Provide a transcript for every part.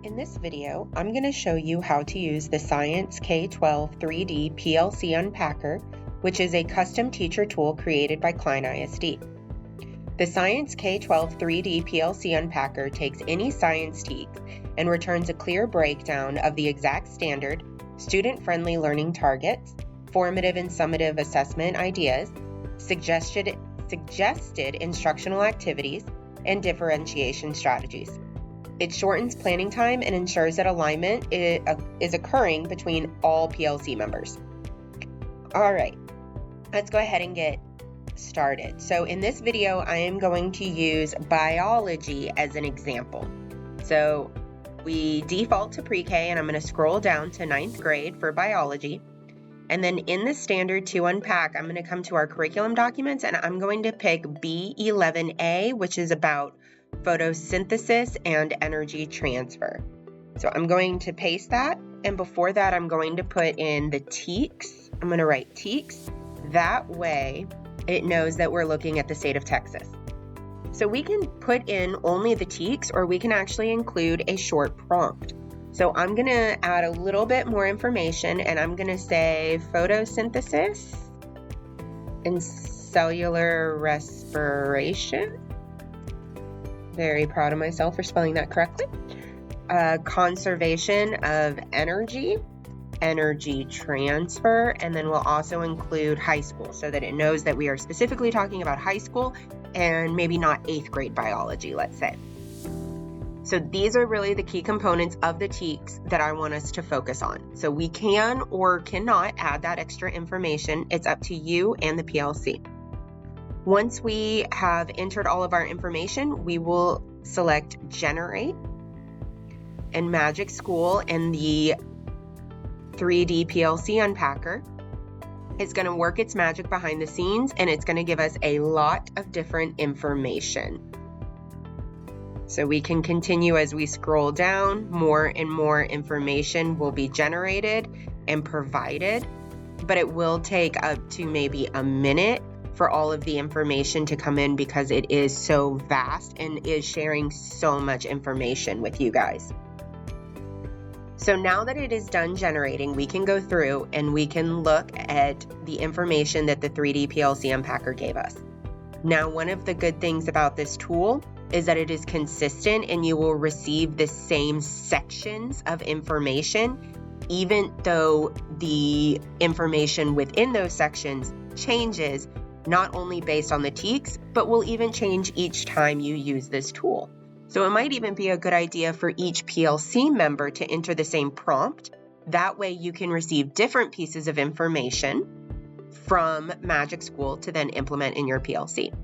In this video, I'm going to show you how to use the Science K-12 3D PLC Unpacker, which is a custom teacher tool created by Klein ISD. The Science K-12 3D PLC Unpacker takes any science text and returns a clear breakdown of the exact standard, student-friendly learning targets, formative and summative assessment ideas, suggested instructional activities, and differentiation strategies. It shortens planning time and ensures that alignment is occurring between all PLC members. All right, let's go ahead and get started. So in this video, I am going to use biology as an example. So we default to pre-K, and I'm going to scroll down to 9th grade for biology. And then in the standard to unpack, I'm going to come to our curriculum documents, and I'm going to pick B11A, which is about photosynthesis and energy transfer. So I'm going to paste that, and before that I'm going to put in the TEKS. I'm going to write TEKS. That way it knows that we're looking at the state of Texas. So we can put in only the TEKS, or we can actually include a short prompt. So I'm going to add a little bit more information, and I'm going to say photosynthesis and cellular respiration. Very proud of myself for spelling that correctly. Conservation of energy, energy transfer, and then we'll also include high school so that it knows that we are specifically talking about high school and maybe not 8th grade biology, let's say. So these are really the key components of the TEKS that I want us to focus on. So we can or cannot add that extra information. It's up to you and the PLC. Once we have entered all of our information, we will select Generate, and Magic School and the 3D PLC Unpacker is going to work its magic behind the scenes, and it's going to give us a lot of different information. So we can continue as we scroll down. More and more information will be generated and provided, but it will take up to maybe a minute for all of the information to come in because it is so vast and is sharing so much information with you guys. So now that it is done generating, we can go through and we can look at the information that the 3D PLC Unpacker gave us. Now, one of the good things about this tool is that it is consistent, and you will receive the same sections of information, even though the information within those sections changes, not only based on the TEKS, but will even change each time you use this tool. So it might even be a good idea for each PLC member to enter the same prompt. That way you can receive different pieces of information from Magic School to then implement in your PLC.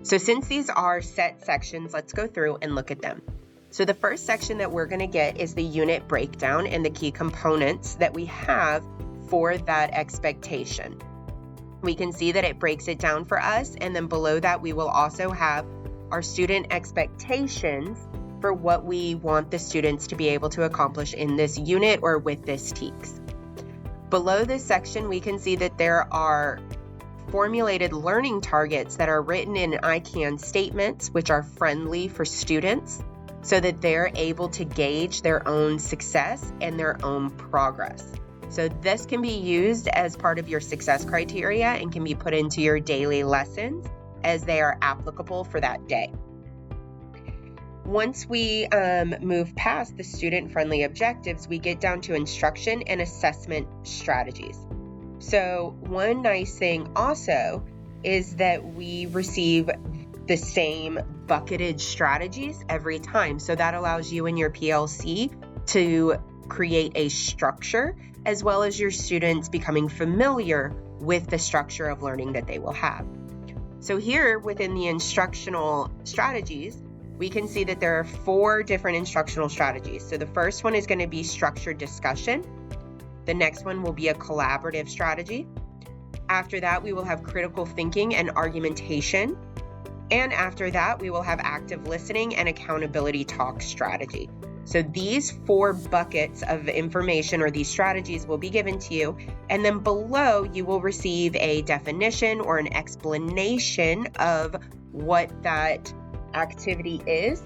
So since these are set sections, let's go through and look at them. So the first section that we're going to get is the unit breakdown and the key components that we have for that expectation. We can see that it breaks it down for us, and then below that we will also have our student expectations for what we want the students to be able to accomplish in this unit or with this TEKS. Below this section, we can see that there are formulated learning targets that are written in I can statements, which are friendly for students so that they're able to gauge their own success and their own progress. So this can be used as part of your success criteria and can be put into your daily lessons as they are applicable for that day. Once we move past the student-friendly objectives, we get down to instruction and assessment strategies. So one nice thing also is that we receive the same bucketed strategies every time. So that allows you and your PLC to create a structure, as well as your students becoming familiar with the structure of learning that they will have. So here within the instructional strategies, we can see that there are 4 different instructional strategies. So the first one is going to be structured discussion. The next one will be a collaborative strategy. After that, we will have critical thinking and argumentation. And after that, we will have active listening and accountability talk strategy. So these 4 buckets of information, or these strategies, will be given to you. And then below, you will receive a definition or an explanation of what that activity is.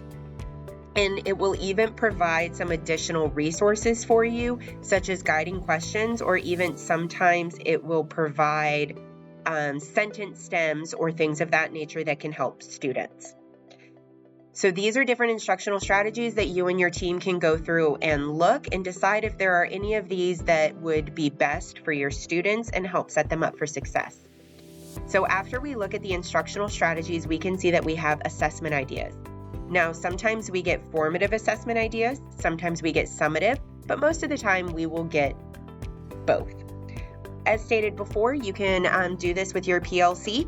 And it will even provide some additional resources for you, such as guiding questions, or even sometimes it will provide sentence stems or things of that nature that can help students. So these are different instructional strategies that you and your team can go through and look and decide if there are any of these that would be best for your students and help set them up for success. So after we look at the instructional strategies, we can see that we have assessment ideas. Now, sometimes we get formative assessment ideas, sometimes we get summative, but most of the time we will get both. As stated before, you can do this with your PLC,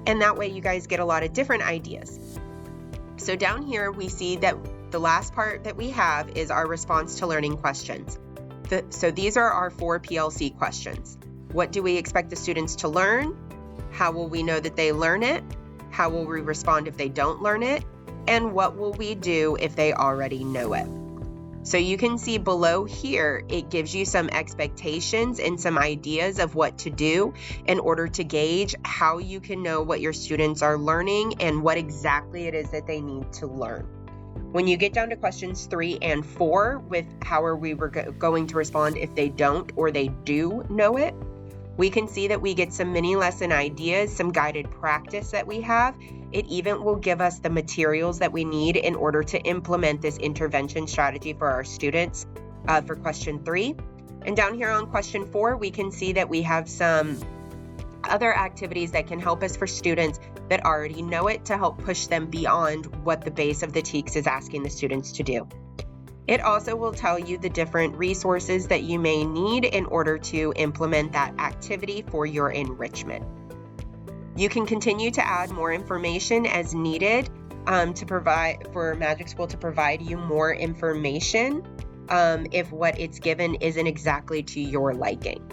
and that way you guys get a lot of different ideas. So down here, we see that the last part that we have is our response to learning questions. So these are our 4 PLC questions. What do we expect the students to learn? How will we know that they learn it? How will we respond if they don't learn it? And what will we do if they already know it? So you can see below here, it gives you some expectations and some ideas of what to do in order to gauge how you can know what your students are learning and what exactly it is that they need to learn. When you get down to questions 3 and 4 with how are we going to respond if they don't or they do know it, we can see that we get some mini lesson ideas, some guided practice that we have. It even will give us the materials that we need in order to implement this intervention strategy for our students for question 3. And down here on question 4, we can see that we have some other activities that can help us for students that already know it to help push them beyond what the base of the TEKS is asking the students to do. It also will tell you the different resources that you may need in order to implement that activity for your enrichment. You can continue to add more information as needed to provide for Magic School to provide you more information if what it's given isn't exactly to your liking.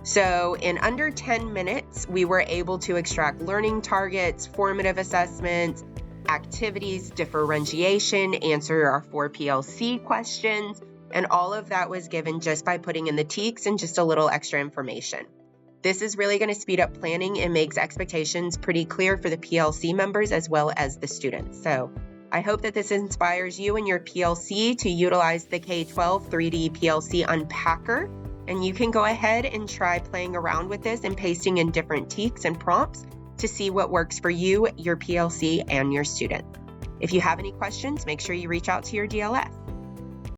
So in under 10 minutes, we were able to extract learning targets, formative assessments, activities, differentiation, answer our 4 PLC questions, and all of that was given just by putting in the TEKS and just a little extra information. This is really going to speed up planning and makes expectations pretty clear for the PLC members as well as the students. So I hope that this inspires you and your PLC to utilize the K-12 3D PLC Unpacker, and you can go ahead and try playing around with this and pasting in different TEKS and prompts to see what works for you, your PLC, and your student. If you have any questions, make sure you reach out to your DLS.